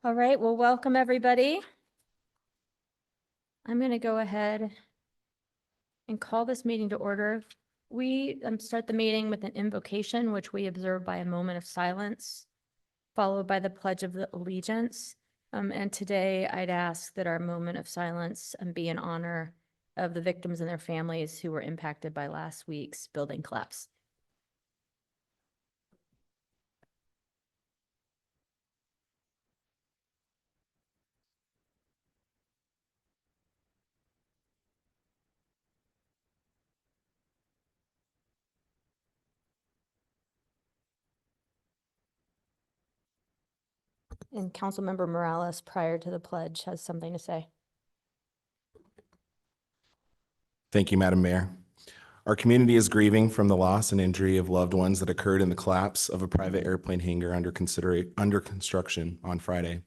All right, well, welcome everybody. I'm going to go ahead and call this meeting to order. We start the meeting with an invocation, which we observe by a moment of silence, followed by the Pledge of Allegiance. And today I'd ask that our moment of silence be in honor of the victims and their families who were impacted by last week's building collapse. And Councilmember Morales, prior to the pledge, has something to say. Thank you, Madam Mayor. Our community is grieving from the loss and injury of loved ones that occurred in the collapse of a private airplane hangar under construction on Friday.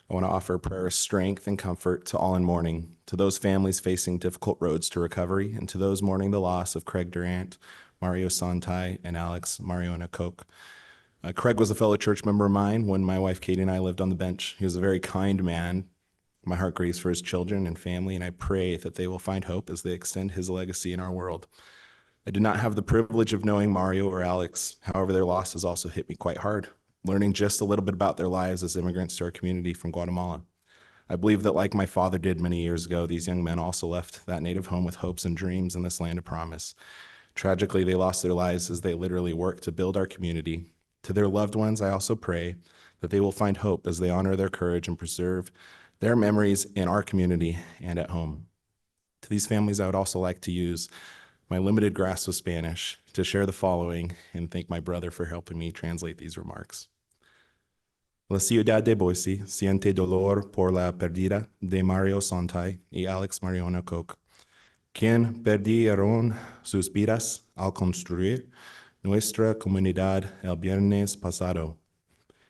I want to offer a prayer of strength and comfort to all in mourning, to those families facing difficult roads to recovery, and to those mourning the loss of Craig Durant, Mario Santai, and Alex Mariona Koch. Craig was a fellow church member of mine when my wife Katie and I lived on the bench. He was a very kind man. My heart grieves for his children and family, and I pray that they will find hope as they extend his legacy in our world. I did not have the privilege of knowing Mario or Alex. However, their loss has also hit me quite hard, learning just a little bit about their lives as immigrants to our community from Guatemala. I believe that, like my father did many years ago, these young men also left that native home with hopes and dreams in this land of promise. Tragically, they lost their lives as they literally worked to build our community. To their loved ones, I also pray that they will find hope as they honor their courage and preserve their memories in our community and at home. To these families, I would also like to use my limited grasp of Spanish to share the following and thank my brother for helping me translate these remarks. La ciudad de Boise siente dolor por la pérdida de Mario Santai y Alex Mariona Koch, quien perdieron sus vidas al construir nuestra comunidad el viernes pasado.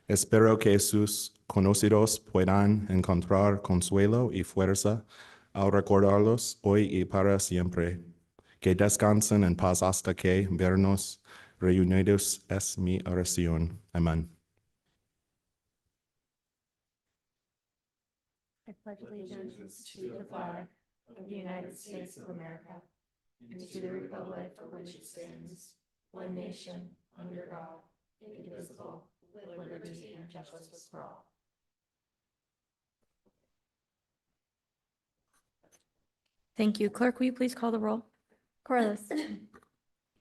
Espero que sus conocidos puedan encontrar consuelo y fuerza al recordarlos hoy y para siempre. Que descansen en paz hasta que vernos reunidos es mi oración. Amén. I pledge allegiance to the flag of the United States of America and to the republic for which it stands, one nation, under God, indivisible, with liberty and justice for all. Thank you. Clerk, will you please call the roll? Corliss.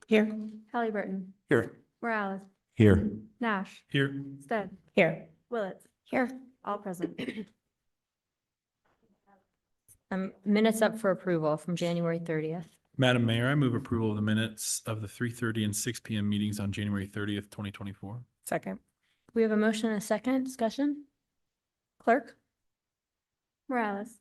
Here. Halliburton. Here. Morales. Here. Nash. Here. Stead. Here. Willits. Here. All present. Minutes up for approval from January 30th. Madam Mayor, I move approval of the minutes of the 3:30 and 6 p.m. meetings on January 30th, 2024. Second. We have a motion and a second discussion. Clerk? Morales.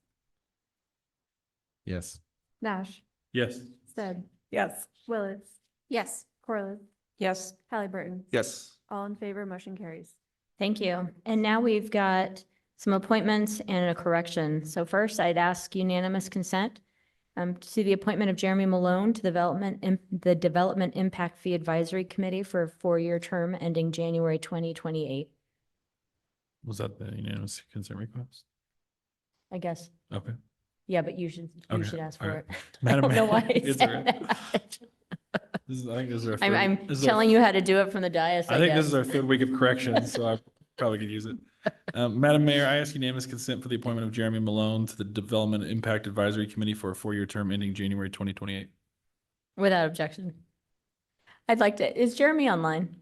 Yes. Nash. Yes. Stead. Yes. Willits. Yes. Corliss. Yes. Halliburton. Yes. All in favor, motion carries. Thank you. And now we've got some appointments and a correction. So first, I'd ask unanimous consent to the appointment of Jeremy Malone to the Development Impact Fee Advisory Committee for a 4-year term ending January 2028. Was that the unanimous consent request? I guess. Okay. Yeah, but you should Okay, ask all for right. it. Madam I don't know Mayor, why I is said there- that. I think this is our I'm third- this is our- telling you how to do it from the dais, I think this is guess. our third week of corrections, so I probably could use it. Madam Mayor, I ask unanimous consent for the appointment of Jeremy Malone to the Development Impact Advisory Committee for a 4-year term ending January 2028. Without objection. I'd like to, is Jeremy online?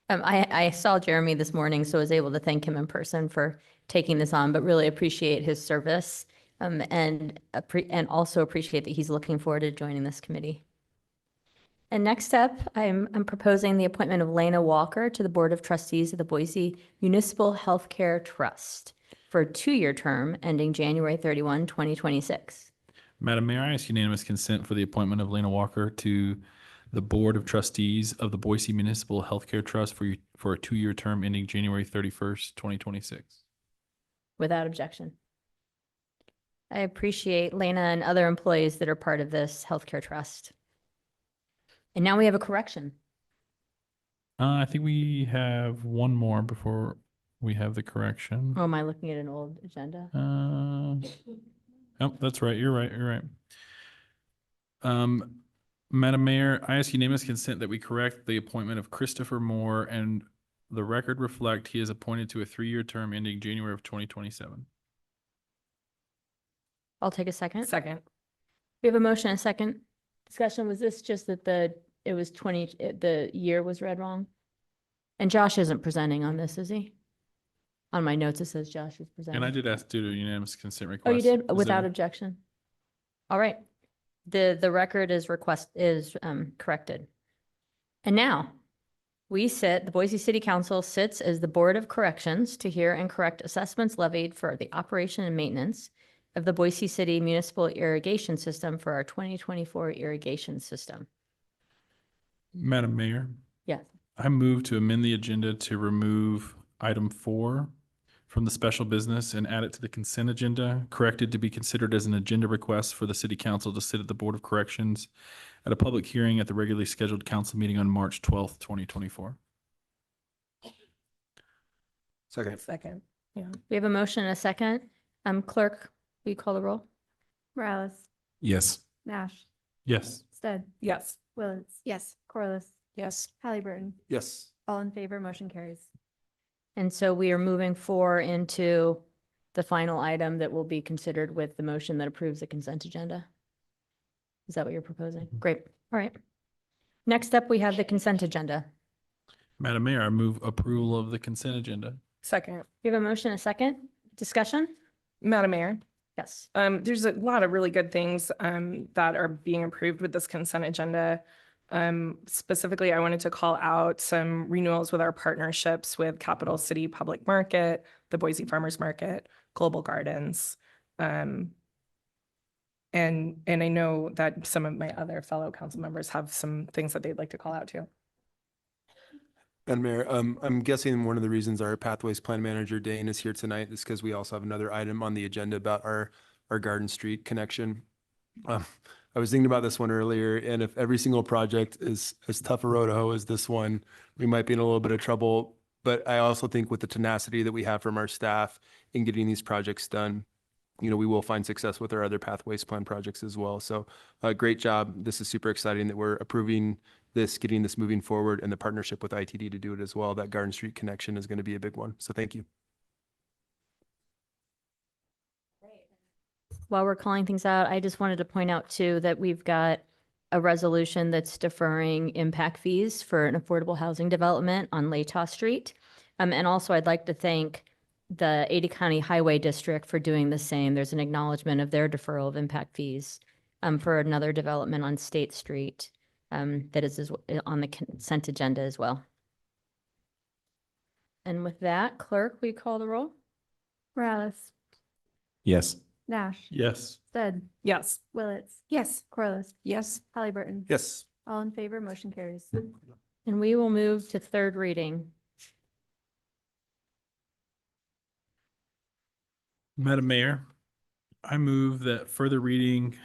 I saw Jeremy this morning, so I was able to thank him in person for taking this on, but really appreciate his service. And also appreciate that he's looking forward to joining this committee. And next up, I'm proposing the appointment of Lena Walker to the Board of Trustees of the Boise Municipal Healthcare Trust for a 2-year term ending January 31, 2026. Madam Mayor, I ask unanimous consent for the appointment of Lena Walker to the Board of Trustees of the Boise Municipal Healthcare Trust for a 2-year term ending January 31st, 2026. Without objection. I appreciate Lena and other employees that are part of this healthcare trust. And now we have a correction. I think we have one more before We have the correction. Oh, am I looking at an old agenda? Oh, that's right. You're right. You're right. Madam Mayor, I ask unanimous consent that we correct the appointment of Christopher Moore and the record reflect he is appointed to a 3-year term ending January of 2027. I'll take a second. Second. We have a motion and a second. Discussion, was this just that it was 20, the year was read wrong? And Josh isn't presenting on this, is he? On my notes, it says Josh is presenting. And I did ask due to unanimous consent request. Oh, you did? Is Without there- objection? All right. The record is corrected. And now, the Boise City Council sits as the Board of Corrections to hear and correct assessments levied for the operation and maintenance of the Boise City Municipal Irrigation System for our 2024 irrigation system. Madam Mayor, Yes. I move to amend the agenda to remove item 4 from the special business and add it to the consent agenda, corrected to be considered as an agenda request for the city council to sit at the Board of Corrections at a public hearing at the regularly scheduled council meeting on March 12th, 2024. Second. Second. Yeah. We have a motion and a second. Clerk, will you call the roll? Morales, Yes. Nash, Yes. Stead, Yes. Willetts. Yes. Corliss, Yes. Halliburton. Yes. All in favor, motion carries. And so we are moving forward into the final item that will be considered with the motion that approves the consent agenda. Is that what you're proposing? Great. All right. Next up, we have the consent agenda. Madam Mayor, I move approval of the consent agenda. Second. We have a motion, a second. Discussion? Madam Mayor, Yes. there's a lot of really good things that are being approved with this consent agenda. Specifically, I wanted to call out some renewals with our partnerships with Capital City Public Market, the Boise Farmers Market, Global Gardens. And I know that some of my other fellow council members have some things that they'd like to call out too. Madam Mayor, I'm guessing one of the reasons our Pathways Plan Manager Dane is here tonight is because we also have another item on the agenda about our Garden Street connection. I was thinking about this one earlier, and if every single project is as tough a road to hoe as this one, we might be in a little bit of trouble. But I also think with the tenacity that we have from our staff in getting these projects done, we will find success with our other Pathways Plan projects as well. So great job. This is super exciting that we're approving this, getting this moving forward, and the partnership with ITD to do it as well. That Garden Street connection is going to be a big one. So thank you. While we're calling things out, I just wanted to point out too that we've got a resolution that's deferring impact fees for an affordable housing development on Latah Street. And also I'd like to thank the Ada County Highway District for doing the same. There's an acknowledgement of their deferral of impact fees for another development on State Street that is on the consent agenda as well. And with that, clerk, will you call the roll? Morales, Yes. Nash, Yes. Stead, Yes. Willetts, Yes. Corliss, Yes. Halliburton. Yes. All in favor, motion carries. And we will move to third reading. Madam Mayor, I move that further reading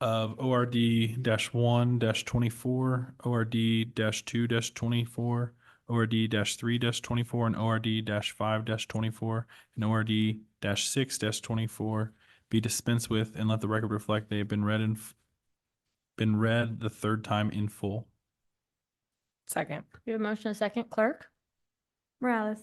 of ORD-1-24, ORD-2-24, ORD-3-24, and ORD-5-24, and ORD-6-24 be dispensed with, and let the record reflect they have been read the third time in full. Second. We have a motion, a second, clerk? Morales,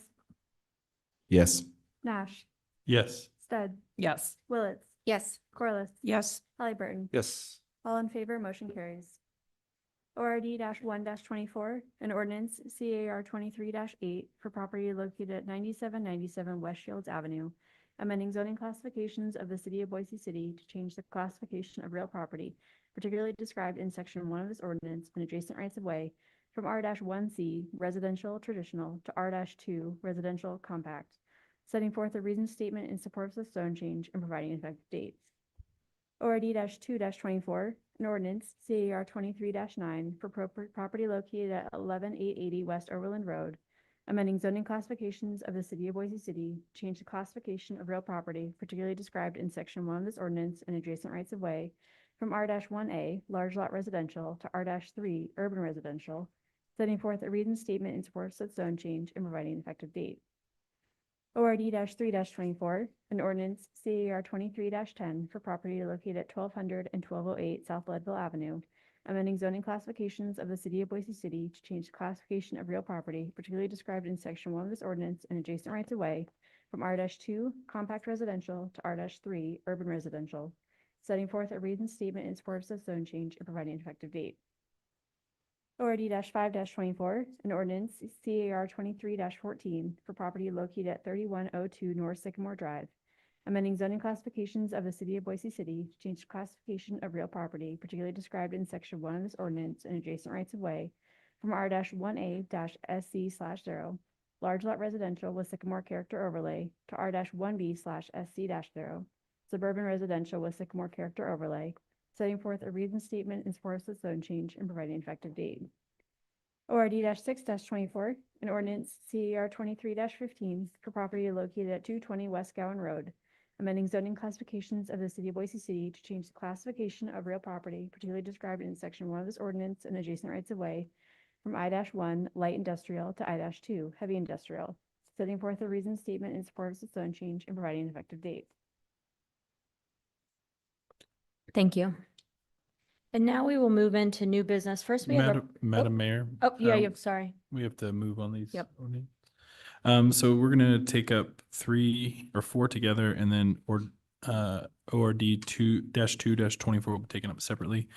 Yes. Nash, Yes. Stead, Yes. Willetts. Yes. Corliss, Yes. Halliburton. Yes. All in favor, motion carries. ORD-1-24, an ordinance CAR 23-8 for property located at 9797 West Shields Avenue, amending zoning classifications of the city of Boise City to change the classification of real property, particularly described in section 1 of this ordinance and adjacent rights of way, from R-1C residential traditional to R-2 residential compact, setting forth a reasoned statement in support of the zone change and providing an effective date. ORD-2-24, an ordinance CAR 23-9 for property located at 11880 West Overland Road, amending zoning classifications of the city of Boise City to change the classification of real property, particularly described in section 1 of this ordinance and adjacent rights of way, from R-1A large lot residential to R-3 urban residential, setting forth a reasoned statement in support of such zone change and providing an effective date. ORD 3 an ordinance CAR 23 for property located at 1200 and 1208 South Leadville Avenue, amending zoning classifications of the city of Boise City to change the classification of real property, particularly described in section 1 of this ordinance and adjacent rights of way, from R-2 compact residential to R-3 urban residential, setting forth a reasoned statement in support of such zone change and providing an effective date. ORD 5 an ordinance CAR 23 for property located at 3102 North Sycamore Drive, amending zoning classifications of the city of Boise City to change the classification of real property, particularly described in section 1 of this ordinance and adjacent rights of way, from R-1A-SC/0, large lot residential with Sycamore character overlay, to R-1B/SC-0, suburban residential with Sycamore character overlay, setting forth a reasoned statement in support of such zone change and providing an effective date. ORD 6-24, an ordinance CAR 23-15 for property located at 220 West Gowan Road, amending zoning classifications of the city of Boise City to change the classification of real property, particularly described in section 1 of this ordinance and adjacent rights of way, from I-1 light industrial to I-2 heavy industrial, setting forth a reasoned statement in support of such zone change and providing an effective date. Thank you. And now we will move into new business. First, we have a, Madam Mayor. oh, yeah, um, you're sorry. We have to move on these. Yep. ordinance. So we're gonna take up 3 or 4 together, and then ORD 2-2-24 will be taken up separately.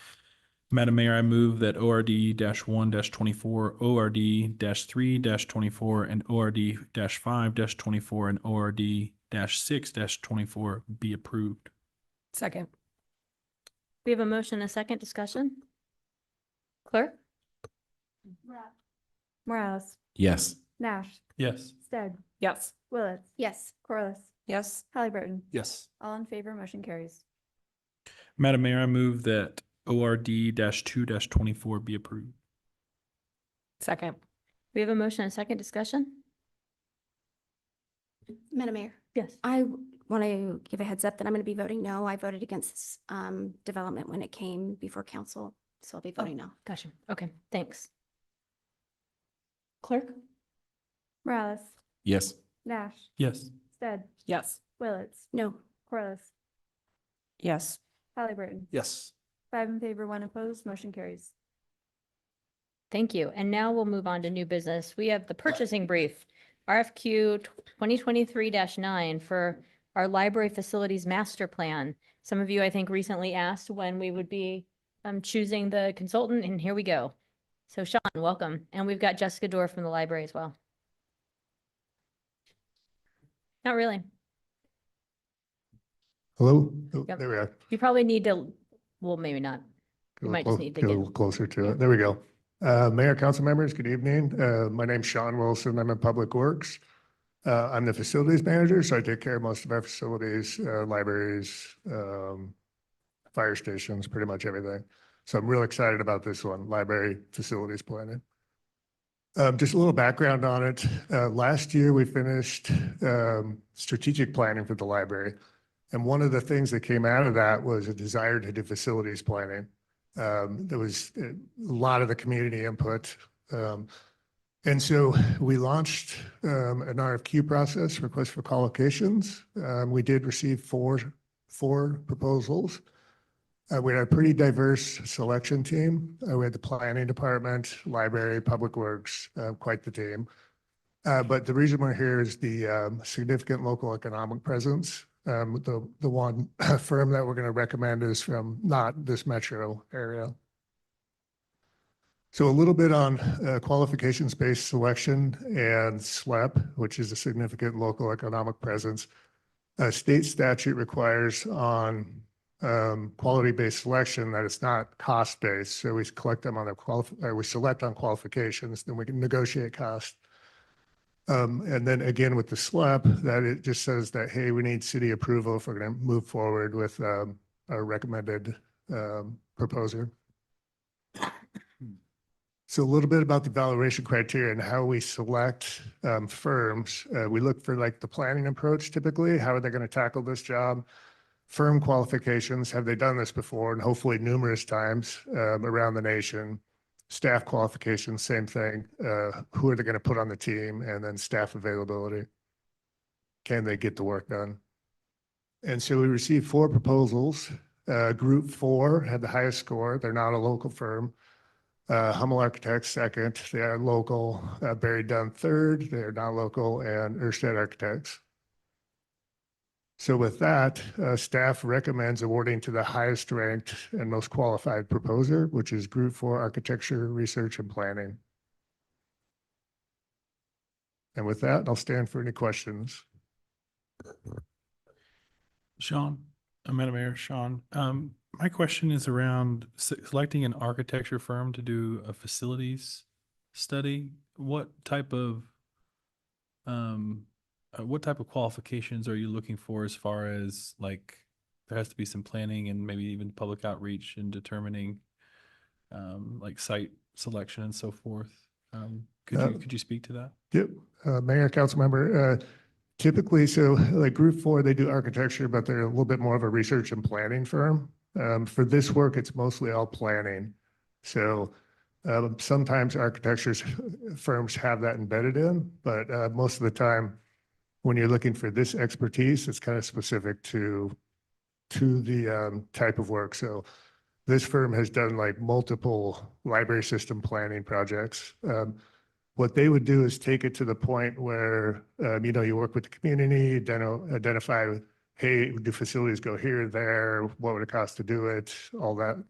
Madam Mayor, I move that ORD 1-24, ORD 3-24, and ORD 5-24, and ORD 6-24 be approved. Second. We have a motion, and a second discussion. Clerk? Morales, Yes. Nash, Yes. Stead, Yes. Willetts, Yes. Corliss, Yes. Halliburton. Yes. All in favor, motion carries. Madam Mayor, I move that ORD 2-24 be approved. Second. We have a motion, and a second discussion. Madam Mayor, Yes. I want to give a heads up that I'm going to be voting no. I voted against this development when it came before council, so I'll be voting no. Gotcha. Okay, thanks. Clerk? Morales, Yes. Nash, Yes. Stead, Yes. Willetts, No. Corliss, Yes. Halliburton. Yes. 5 in favor, 1 opposed, motion carries. Thank you. And now we'll move on to new business. We have the purchasing brief, RFQ 2023-9 for our library facilities master plan. Some of you, I think, recently asked when we would be choosing the consultant, and here we go. So Sean, welcome. And we've got Jessica Dorr from the library as well. Not really. Hello? Oh, Yep. there we are. You probably need to, well, maybe not. You Go might clo- just need to get a get, little closer to it. There we go. Mayor, council members, good evening. My name's Sean Wilson. I'm in Public Works. I'm the facilities manager, so I take care of most of our facilities, libraries, fire stations, pretty much everything. So I'm real excited about this one, library facilities planning. Just a little background on it. Last year, we finished strategic planning for the library. And one of the things that came out of that was a desire to do facilities planning. There was a lot of the community input. And so we launched an RFQ process, request for qualifications. We did receive four proposals. We had a pretty diverse selection team. We had the planning department, library, public works, quite the team. But the reason we're here is the significant local economic presence. The one firm that we're going to recommend is from not this metro area. So a little bit on qualifications-based selection and SLEP, which is a significant local economic presence. State statute requires on quality-based selection that it's not cost-based. So we collect them on we select on qualifications, then we can negotiate cost. And then again with the SLEP, that it just says that, hey, we need city approval if we're going to move forward with a recommended proposer. So a little bit about the evaluation criteria and how we select firms. We look for like the planning approach typically. How are they going to tackle this job? Firm qualifications. Have they done this before? And hopefully numerous times around the nation. Staff qualifications, same thing. Who are they going to put on the team? And then staff availability. can they get the work done? And so we received 4 proposals. Group 4 had the highest score. They're not a local firm. Hummel Architects second, they are local. Barry Dunn third, they are not local, and Erstedt Architects. So with that, staff recommends awarding to the highest ranked and most qualified proposer, which is Group 4 Architecture, Research, and Planning. And with that, I'll stand for any questions. Sean, Madam Mayor, Sean, my question is around selecting an architecture firm to do a facilities study. What type of qualifications are you looking for as far as like, there has to be some planning and maybe even public outreach in determining like site selection and so forth? Could you speak to that? Yep, Mayor, council member, typically, so like Group 4, they do architecture, but they're a little bit more of a research and planning firm. For this work, it's mostly all planning. So sometimes architecture firms have that embedded in, but most of the time, when you're looking for this expertise, it's kind of specific to the type of work. So this firm has done like multiple library system planning projects. What they would do is take it to the point where, you work with the community, identify, hey, do facilities go here, there? What would it cost to do it? All that.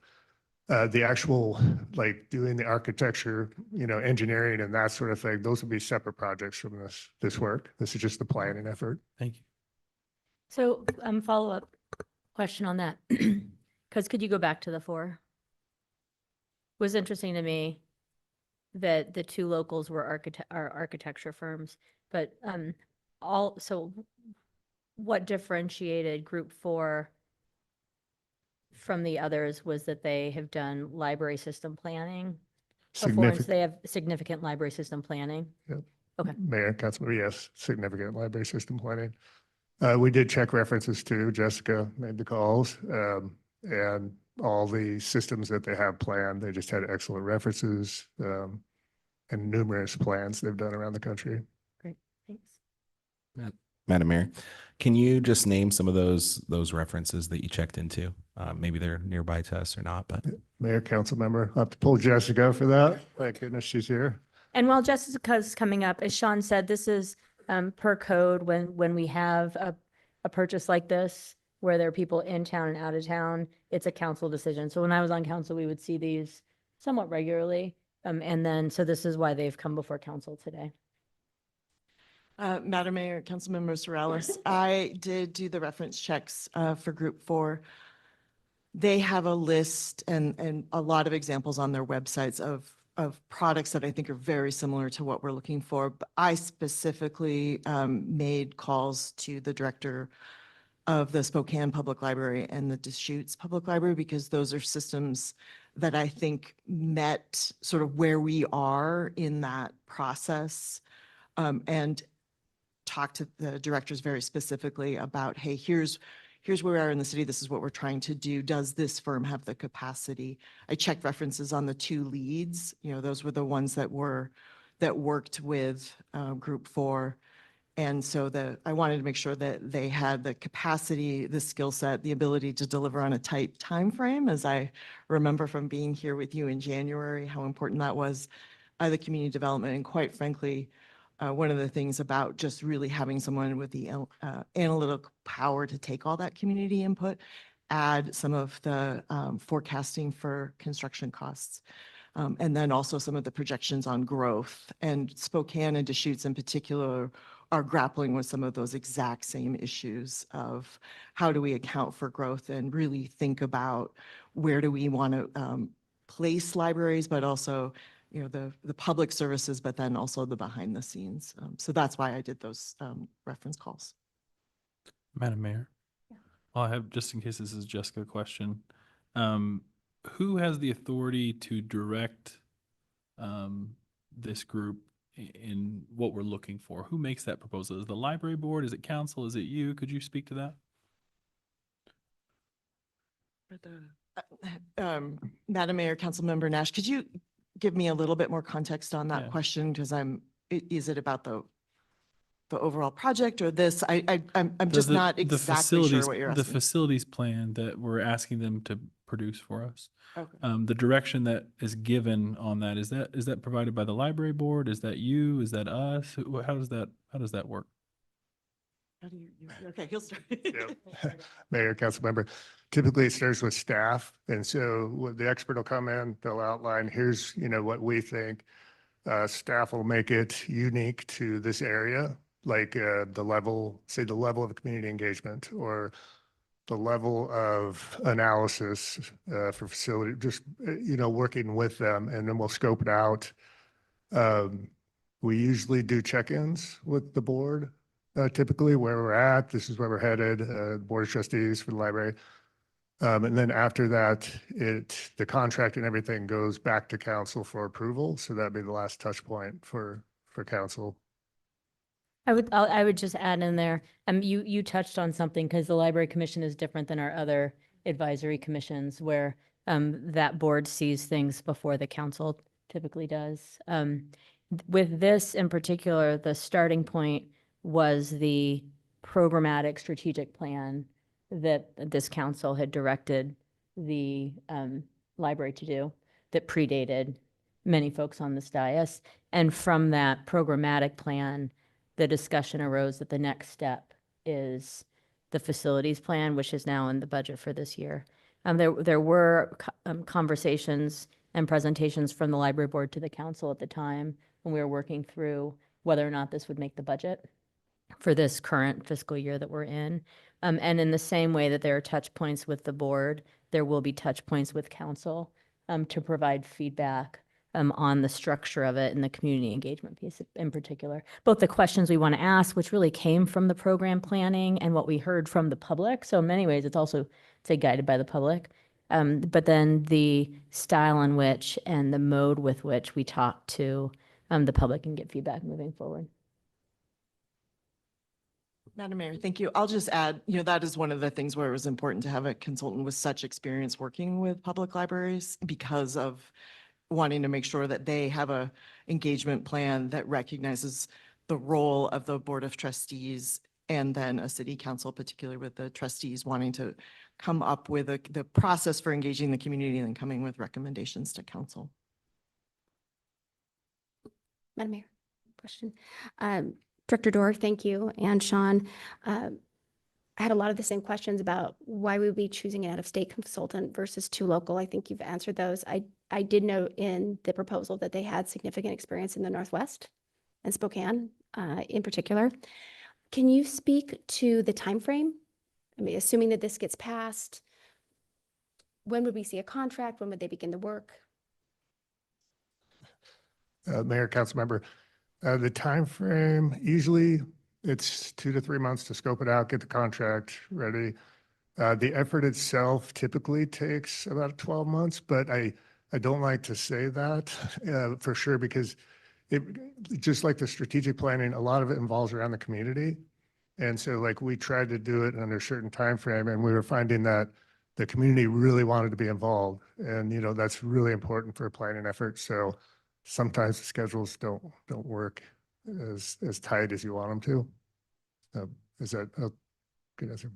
The actual, like doing the architecture, engineering and that sort of thing, those would be separate projects from this work. This is just the planning effort. Thank you. So, follow-up question on that. Because could you go back to the 4? It was interesting to me that the 2 locals were architecture firms, but so what differentiated Group 4 from the others was that they have done library system planning before, and so they have significant library system planning. Yep. Okay. Mayor, Councilmember, yes, significant library system planning. We did check references too. Jessica made the calls, and all the systems that they have planned, they just had excellent references, and numerous plans they've done around the country. Great, thanks. Madam Mayor, can you just name some of those references that you checked into? Maybe they're nearby to us or not, but. Mayor, council member, I'll have to pull Jessica for that. Thank goodness she's here. And while Jessica's coming up, as Sean said, this is per code when we have a purchase like this, where there are people in town and out of town, it's a council decision. So when I was on council, we would see these somewhat regularly. And then, so this is why they've come before council today. Madam Mayor, Councilmember Morales, I did do the reference checks for Group 4. They have a list and a lot of examples on their websites of products that I think are very similar to what we're looking for. But I specifically made calls to the director of the Spokane Public Library and the Deschutes Public Library, because those are systems that I think met sort of where we are in that process, and talked to the directors very specifically about, hey, here's where we are in the city. This is what we're trying to do. Does this firm have the capacity? I checked references on the 2 leads. Those were the ones that worked with Group 4. And so I wanted to make sure that they had the capacity, the skill set, the ability to deliver on a tight time frame. As I remember from being here with you in January, how important that was, the community development. And quite frankly, one of the things about just really having someone with the analytical power to take all that community input, add some of the forecasting for construction costs. And then also some of the projections on growth. And Spokane and Deschutes in particular are grappling with some of those exact same issues of how do we account for growth and really think about where do we want to place libraries, but also the public services, but then also the behind the scenes. So that's why I did those reference calls. Madam Mayor, I have, just in case this is Jessica question, who has the authority to direct this group in what we're looking for? Who makes that proposal? Is it the library board? Is it council? Is it you? Could you speak to that? Madam Mayor, Councilmember Nash, could you give me a little bit more context on that Yeah. question? Because is it about the overall project or this? I'm just not exactly sure what you're The asking. facilities plan that we're asking them to produce for us. Okay. The direction that is given on that, is that provided by the library board? Is that you? Is that us? How does that work? Okay, he'll start. Mayor, council member, typically it starts with staff. And so the expert will come in, they'll outline, here's, what we think. Staff will make it unique to this area, like the level of community engagement or the level of analysis for facility, just, working with them, and then we'll scope it out. We usually do check-ins with the board, typically where we're at, this is where we're headed, board of trustees for the library. And then after that, the contract and everything goes back to council for approval. So that'd be the last touch point for council. I would just add in there, you touched on something because the library commission is different than our other advisory commissions where that board sees things before the council typically does. With this in particular, the starting point was the programmatic strategic plan that this council had directed the library to do that predated many folks on this dais. And from that programmatic plan, the discussion arose that the next step is the facilities plan, which is now in the budget for this year. There were conversations and presentations from the library board to the council at the time when we were working through whether or not this would make the budget for this current fiscal year that we're in. And in the same way that there are touch points with the board, there will be touch points with council to provide feedback on the structure of it and the community engagement piece in particular. Both the questions we want to ask, which really came from the program planning, and what we heard from the public. So in many ways, it's also, say, guided by the public. But then the style in which and the mode with which we talk to the public and get feedback moving forward. Madam Mayor, thank you. I'll just add, that is one of the things where it was important to have a consultant with such experience working with public libraries because of wanting to make sure that they have a engagement plan that recognizes the role of the Board of Trustees and then a city council, particularly with the trustees wanting to come up with the process for engaging the community and then coming with recommendations to council. Madam Mayor, question. Director Dorr, thank you. And Sean, I had a lot of the same questions about why we would be choosing an out-of-state consultant versus two local. I think you've answered those. I did note in the proposal that they had significant experience in the Northwest and Spokane in particular. Can you speak to the time frame? I mean, assuming that this gets passed, when would we see a contract? When would they begin the work? Mayor, council member, the time frame, usually it's 2 to 3 months to scope it out, get the contract ready. The effort itself typically takes about 12 months, but I don't like to say that for sure, because just like the strategic planning, a lot of it involves around the community. And so like we tried to do it under a certain time frame, and we were finding that the community really wanted to be involved. And, that's really important for a planning effort. So sometimes the schedules don't work as tight as you want them to. Is that a good answer?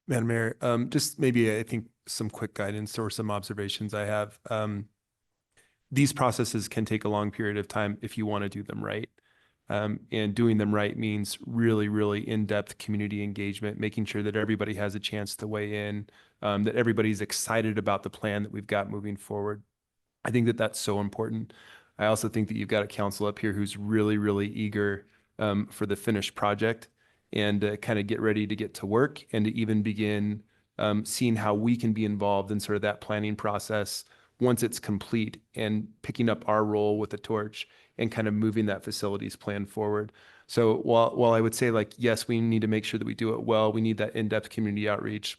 Madam Mayor, just maybe I think some quick guidance or some observations I have. These processes can take a long period of time if you want to do them right. And doing them right means really, really in-depth community engagement, making sure that everybody has a chance to weigh in, that everybody's excited about the plan that we've got moving forward. I think that that's so important. I also think that you've got a council up here who's really, really eager for the finished project and kind of get ready to get to work and to even begin seeing how we can be involved in sort of that planning process once it's complete, and picking up our role with the torch and kind of moving that facilities plan forward. So while I would say, like, yes, we need to make sure that we do it well, we need that in-depth community outreach.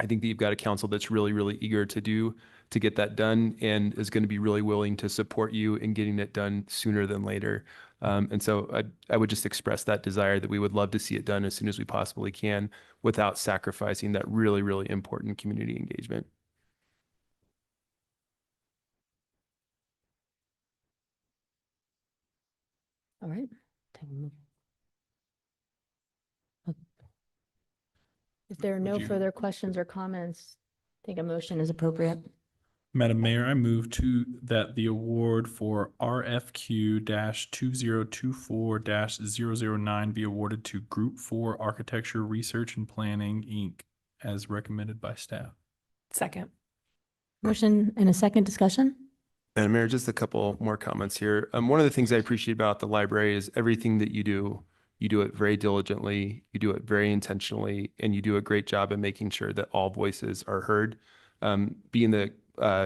I think that you've got a council that's really, really eager to get that done and is going to be really willing to support you in getting it done sooner than later. And so I would just express that desire that we would love to see it done as soon as we possibly can without sacrificing that really, really important community engagement. All right. If there are no Would you- further questions or comments, I think a motion is appropriate. Madam Mayor, I move to that the award for RFQ 2024 009 be awarded to Group 4 Architecture Research and Planning, Inc., as recommended by staff. Second. Motion and a second discussion? Madam Mayor, just a couple more comments here. One of the things I appreciate about the library is everything that you do it very diligently, you do it very intentionally, and you do a great job at making sure that all voices are heard. Being the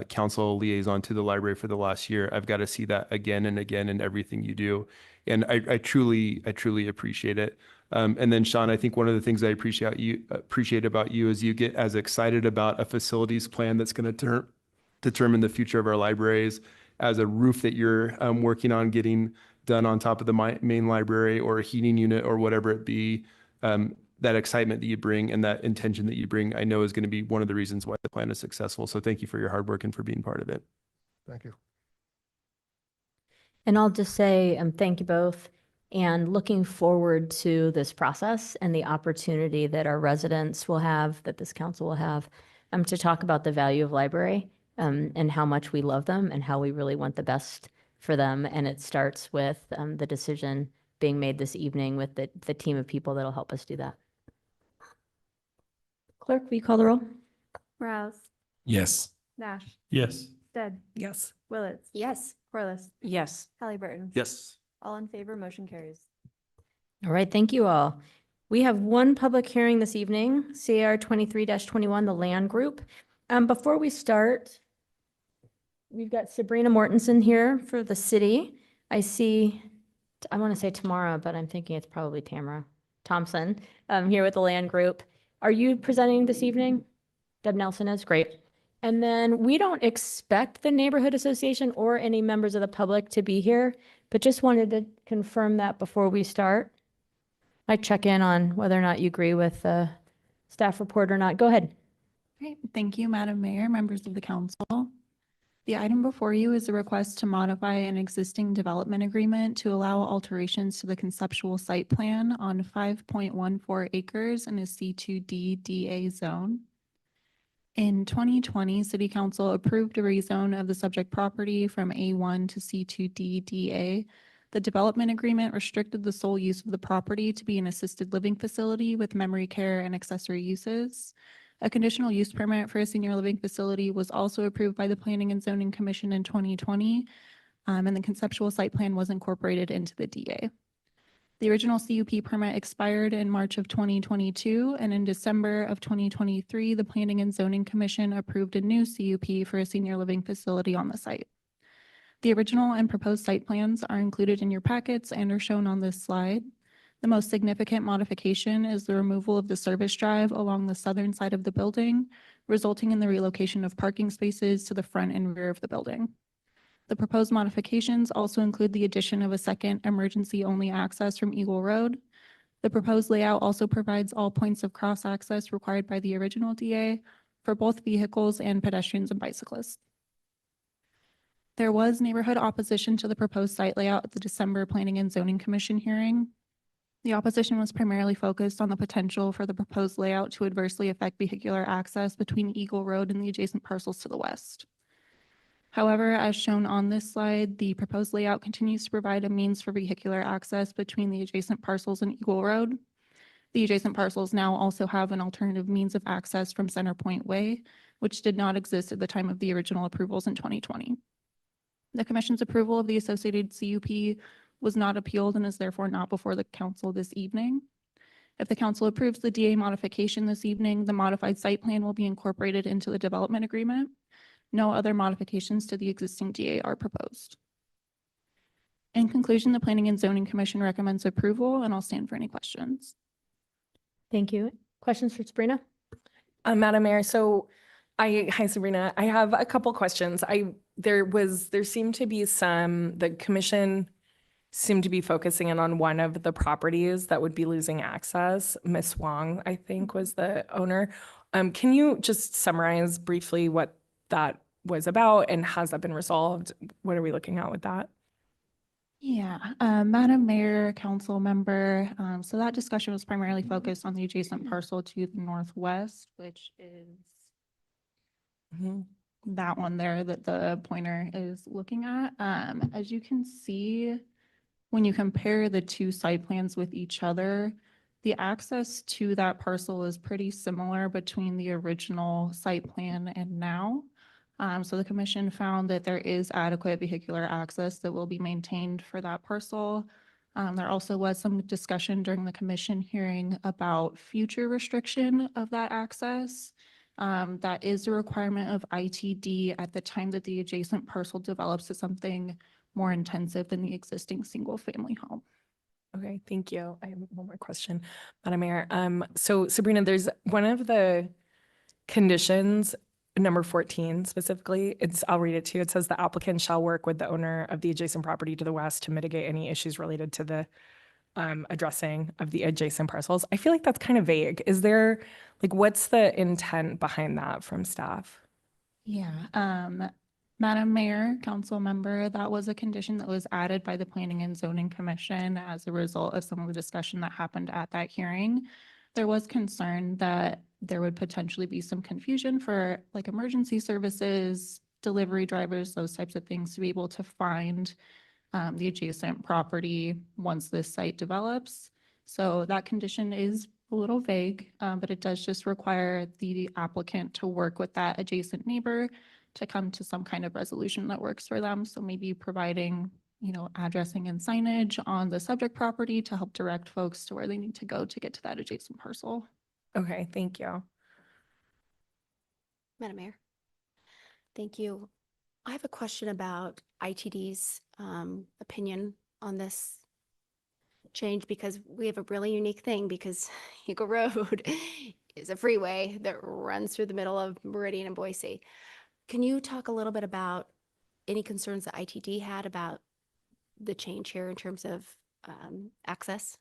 council liaison to the library for the last year, I've got to see that again and again in everything you do. And I truly appreciate it. And then Sean, I think one of the things I appreciate about you is you get as excited about a facilities plan that's going to determine the future of our libraries as a roof that you're working on getting done on top of the main library, or a heating unit, or whatever it be. That excitement that you bring and that intention that you bring, I know is going to be one of the reasons why the plan is successful. So thank you for your hard work and for being part of it. Thank you. And I'll just say, thank you both, and looking forward to this process and the opportunity that our residents will have, that this council will have, to talk about the value of library, and how much we love them and how we really want the best for them. And it starts with the decision being made this evening with the team of people that'll help us do that. Clerk, will you call the roll? Rouse, Yes. Nash, Yes. Stead, Yes. Willetts, Yes. Corliss, Yes. Halliburton. Yes. All in favor, motion carries. All right, thank you all. We have one public hearing this evening, CAR 23-21, the Land Group. Before we start, we've got Sabrina Mortensen here for the city. I see, I want to say Tamara, but I'm thinking it's probably Tamara Thompson, here with the Land Group. Are you presenting this evening? Deb Nelson is, great. And then we don't expect the Neighborhood Association or any members of the public to be here, but just wanted to confirm that before we start. I check in on whether or not you agree with the staff report or not. Go ahead. Great. Thank you, Madam Mayor, members of the council. The item before you is a request to modify an existing development agreement to allow alterations to the conceptual site plan on 5.14 acres in a C2D DA zone. In 2020, City Council approved a rezone of the subject property from A1 to C2D DA. The development agreement restricted the sole use of the property to be an assisted living facility with memory care and accessory uses. A conditional use permit for a senior living facility was also approved by the Planning and Zoning Commission in 2020, and the conceptual site plan was incorporated into the DA. The original CUP permit expired in March of 2022, and in December of 2023, the Planning and Zoning Commission approved a new CUP for a senior living facility on the site. The original and proposed site plans are included in your packets and are shown on this slide. The most significant modification is the removal of the service drive along the southern side of the building, resulting in the relocation of parking spaces to the front and rear of the building. The proposed modifications also include the addition of a second emergency-only access from Eagle Road. The proposed layout also provides all points of cross-access required by the original DA for both vehicles and pedestrians and bicyclists. There was neighborhood opposition to the proposed site layout at the December Planning and Zoning Commission hearing. The opposition was primarily focused on the potential for the proposed layout to adversely affect vehicular access between Eagle Road and the adjacent parcels to the west. However, as shown on this slide, the proposed layout continues to provide a means for vehicular access between the adjacent parcels and Eagle Road. The adjacent parcels now also have an alternative means of access from Center Point Way, which did not exist at the time of the original approvals in 2020. The Commission's approval of the associated CUP was not appealed and is therefore not before the council this evening. If the council approves the DA modification this evening, the modified site plan will be incorporated into the development agreement. No other modifications to the existing DA are proposed. In conclusion, the Planning and Zoning Commission recommends approval, and I'll stand for any questions. Thank you. Questions for Sabrina? Madam Mayor, hi Sabrina. I have a couple questions. There seemed to be the commission seemed to be focusing in on one of the properties that would be losing access. Miss Wong, I think, was the owner. Can you just summarize briefly what that was about, and has that been resolved? What are we looking at with that? Yeah, Madam Mayor, council member, so that discussion was primarily focused on the adjacent parcel to the northwest, which is Mhm. that one there that the pointer is looking at. As you can see, when you compare the two site plans with each other, the access to that parcel is pretty similar between the original site plan and now. So the commission found that there is adequate vehicular access that will be maintained for that parcel. There also was some discussion during the commission hearing about future restriction of that access. That is a requirement of ITD at the time that the adjacent parcel develops to something more intensive than the existing single-family home. Okay, thank you. I have one more question, Madam Mayor. So Sabrina, there's one of the conditions, number 14 specifically, I'll read it to you. It says the applicant shall work with the owner of the adjacent property to the west to mitigate any issues related to the addressing of the adjacent parcels. I feel like that's kind of vague. Is there, like, what's the intent behind that from staff? Yeah, Madam Mayor, council member, that was a condition that was added by the Planning and Zoning Commission as a result of some of the discussion that happened at that hearing. There was concern that there would potentially be some confusion for like emergency services, delivery drivers, those types of things to be able to find the adjacent property once this site develops. So that condition is a little vague, but it does just require the applicant to work with that adjacent neighbor to come to some kind of resolution that works for them. So maybe providing, addressing and signage on the subject property to help direct folks to where they need to go to get to that adjacent parcel. Okay, thank you. Madam Mayor. Thank you. I have a question about ITD's opinion on this change because we have a really unique thing because Eagle Road is a freeway that runs through the middle of Meridian and Boise. Can you talk a little bit about any concerns that ITD had about the change here in terms of access?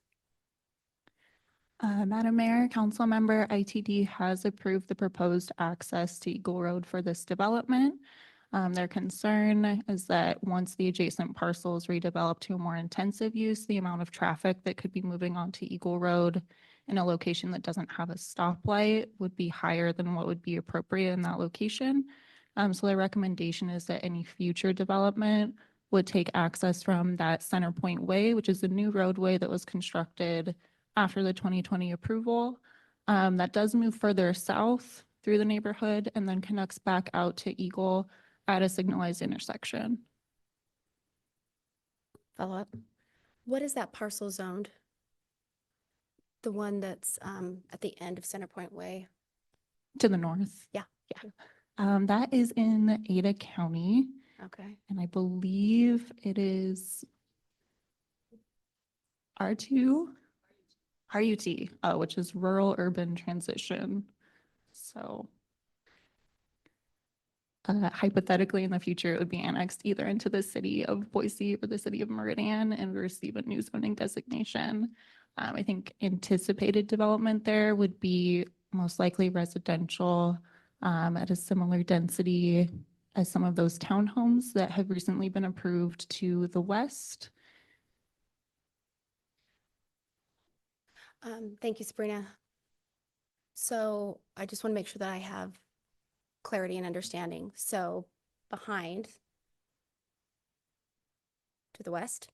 Madam Mayor, council member, ITD has approved the proposed access to Eagle Road for this development. Their concern is that once the adjacent parcel is redeveloped to a more intensive use, the amount of traffic that could be moving onto Eagle Road in a location that doesn't have a stoplight would be higher than what would be appropriate in that location. So their recommendation is that any future development would take access from that Center Point Way, which is a new roadway that was constructed after the 2020 approval. That does move further south through the neighborhood and then connects back out to Eagle at a signalized intersection. Follow up. What is that parcel zoned? The one that's at the end of Center Point Way? To the north. Yeah. That is in Ada County, Okay. and I believe it is R2, RUT, which is Rural Urban Transition. So hypothetically, in the future, it would be annexed either into the city of Boise or the city of Meridian and receive a new zoning designation. I think anticipated development there would be most likely residential at a similar density as some of those townhomes that have recently been approved to the west. Thank you, Sabrina. So I just want to make sure that I have clarity and understanding. So behind to the west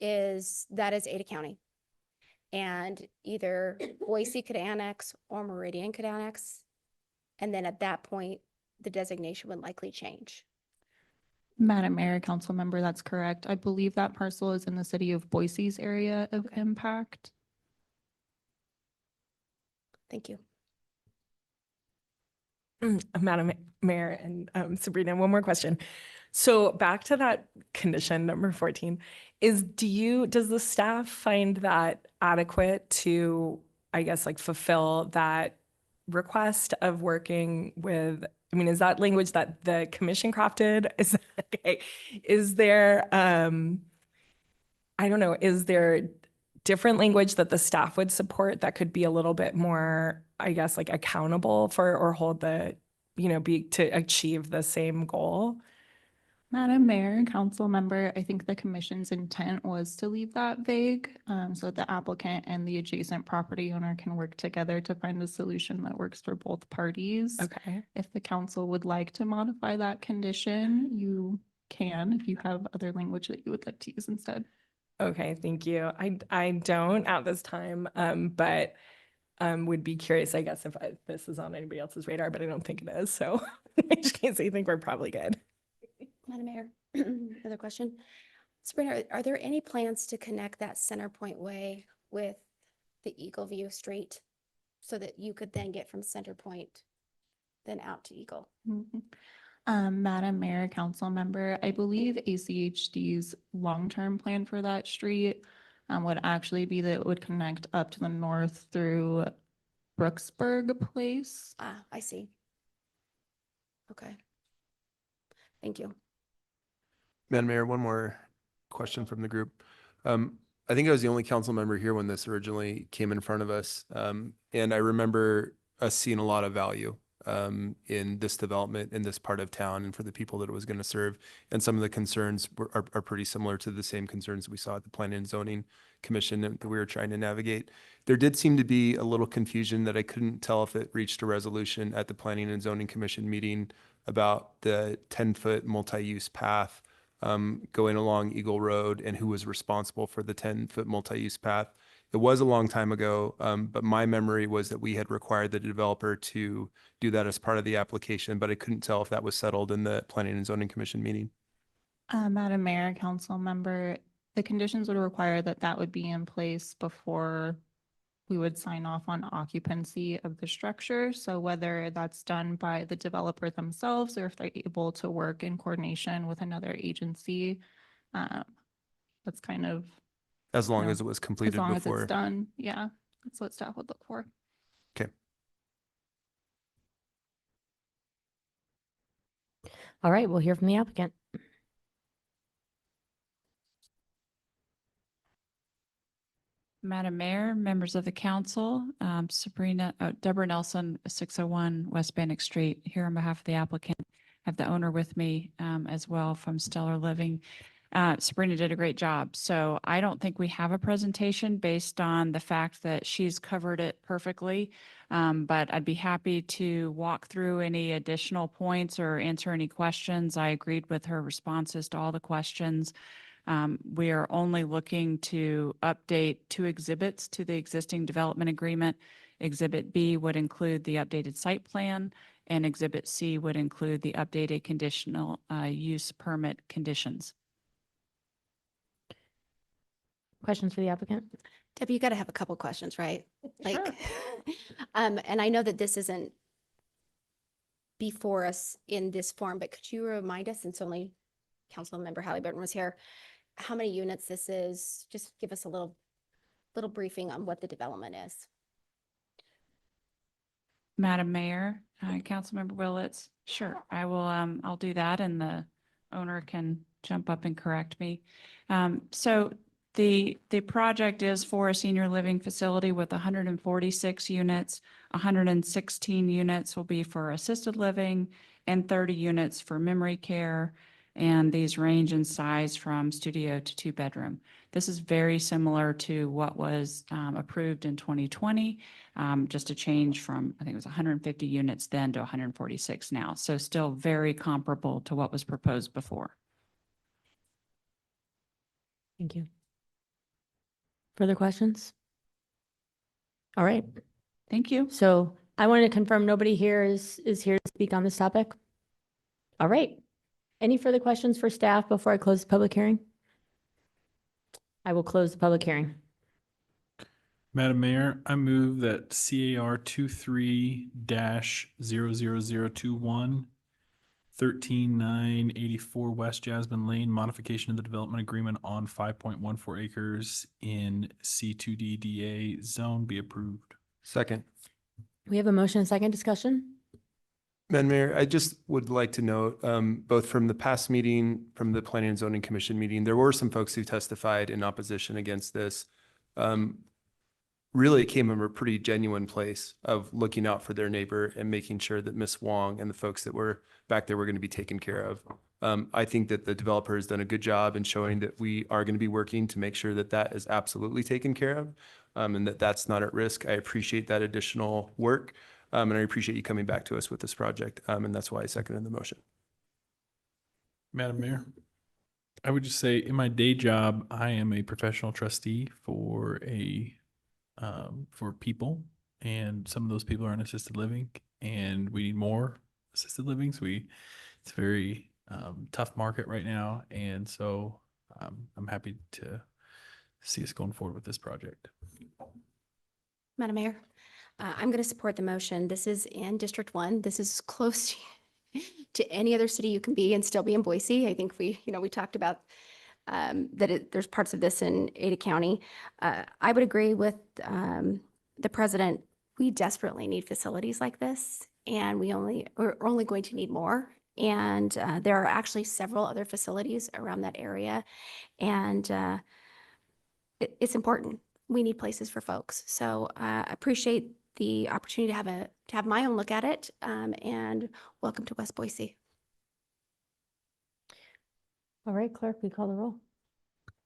is Ada County. And either Boise could annex or Meridian could annex. And then at that point, the designation would likely change. Madam Mayor, council member, that's correct. I believe that parcel is in the city of Boise's area of impact. Thank you. Madam Mayor and Sabrina, one more question. So back to that condition number 14, does the staff find that adequate to, I guess, like fulfill that request of working with, is that language that the commission crafted? Is there, I don't know, is there different language that the staff would support that could be a little bit more, I guess, like accountable for or hold the, to achieve the same goal? Madam Mayor, council member, I think the commission's intent was to leave that vague, so the applicant and the adjacent property owner can work together to find a solution that works for both parties. Okay. If the council would like to modify that condition, you can, if you have other language that you would like to use instead. Okay, thank you. I don't at this time, but would be curious, I guess, if this is on anybody else's radar, but I don't think it is. So in which case, I think we're probably good. Madam Mayor, another question. Sabrina, are there any plans to connect that Center Point Way with the Eagle View Street so that you could then get from Center Point then out to Eagle? Mhm. Madam Mayor, council member, I believe ACHD's long-term plan for that street would actually be that it would connect up to the north through Brooksburg Place. Ah, I see. Okay. Thank you. Madam Mayor, one more question from the group. I think I was the only council member here when this originally came in front of us. And I remember us seeing a lot of value in this development in this part of town and for the people that it was going to serve. And some of the concerns are pretty similar to the same concerns we saw at the Planning and Zoning Commission that we were trying to navigate. There did seem to be a little confusion that I couldn't tell if it reached a resolution at the Planning and Zoning Commission meeting about the 10-foot multi-use path going along Eagle Road and who was responsible for the 10-foot multi-use path. It was a long time ago, but my memory was that we had required the developer to do that as part of the application, but I couldn't tell if that was settled in the Planning and Zoning Commission meeting. Madam Mayor, council member, the conditions would require that that would be in place before we would sign off on occupancy of the structure. So whether that's done by the developer themselves or if they're able to work in coordination with another agency, that's kind of, As long No. as it was as completed long as before. it's done. Yeah, that's what staff would look for. Okay. All right, we'll hear from the applicant. Madam Mayor, members of the council, Deborah Nelson, 601 West Bannock Street, here on behalf of the applicant. I have the owner with me as well from Stellar Living. Sabrina did a great job. So I don't think we have a presentation based on the fact that she's covered it perfectly. But I'd be happy to walk through any additional points or answer any questions. I agreed with her responses to all the questions. We are only looking to update 2 exhibits to the existing development agreement. Exhibit B would include the updated site plan, and Exhibit C would include the updated conditional use permit conditions. Questions for the applicant? Debbie, you got to have a couple questions, right? Like, Sure. and I know that this isn't before us in this form, but could you remind us, since only Councilmember Halliburton was here, how many units this is? Just give us a little briefing on what the development is. Madam Mayor, Councilmember Willetts, sure, I will, I'll do that and the owner can jump up and correct me. So the project is for a senior living facility with 146 units. 116 units will be for assisted living and 30 units for memory care. And these range in size from studio to 2-bedroom. This is very similar to what was approved in 2020, just a change from, I think it was 150 units then to 146 now. So still very comparable to what was proposed before. Thank you. Further questions? All right, Thank you. so I wanted to confirm nobody here is here to speak on this topic. All right. Any further questions for staff before I close the public hearing? I will close the public hearing. Madam Mayor, I move that CAR 23-00021, 13984 West Jasmine Lane, modification of the development agreement on 5.14 acres in C2D DA zone be approved. Second. We have a motion and second discussion. Madam Mayor, I just would like to note, both from the past meeting, from the Planning and Zoning Commission meeting, there were some folks who testified in opposition against this. Really, it came from a pretty genuine place of looking out for their neighbor and making sure that Ms. Wong and the folks that were back there were going to be taken care of. I think that the developer has done a good job in showing that we are going to be working to make sure that that is absolutely taken care of, and that that's not at risk. I appreciate that additional work, and I appreciate you coming back to us with this project, and that's why I seconded the motion. Madam Mayor, I would just say in my day job, I am a professional trustee for for people, and some of those people are in assisted living, and we need more assisted livings. It's a very tough market right now, and so I'm happy to see us going forward with this project. Madam Mayor, I'm going to support the motion. This is in District 1. This is close to any other city you can be and still be in Boise. I think we talked about there's parts of this in Ada County. I would agree with the president. We desperately need facilities like this, and we're only going to need more. And there are actually several other facilities around that area, and it's important. We need places for folks. So I appreciate the opportunity to have my own look at it, and welcome to West Boise. All right, clerk, we call the roll.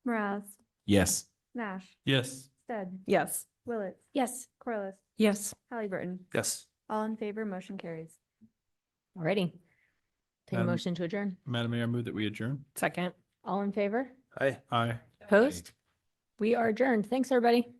Morales, Yes. Nash, Yes. Stead, Yes. Willetts, Yes. Corliss, Yes. Halliburton. Yes. All in favor, motion carries. All righty. Take a Madam- motion to adjourn. Madam Mayor, I move that we adjourn. Second. All in favor? Hi. Aye. Opposed? We are adjourned. Thanks, everybody.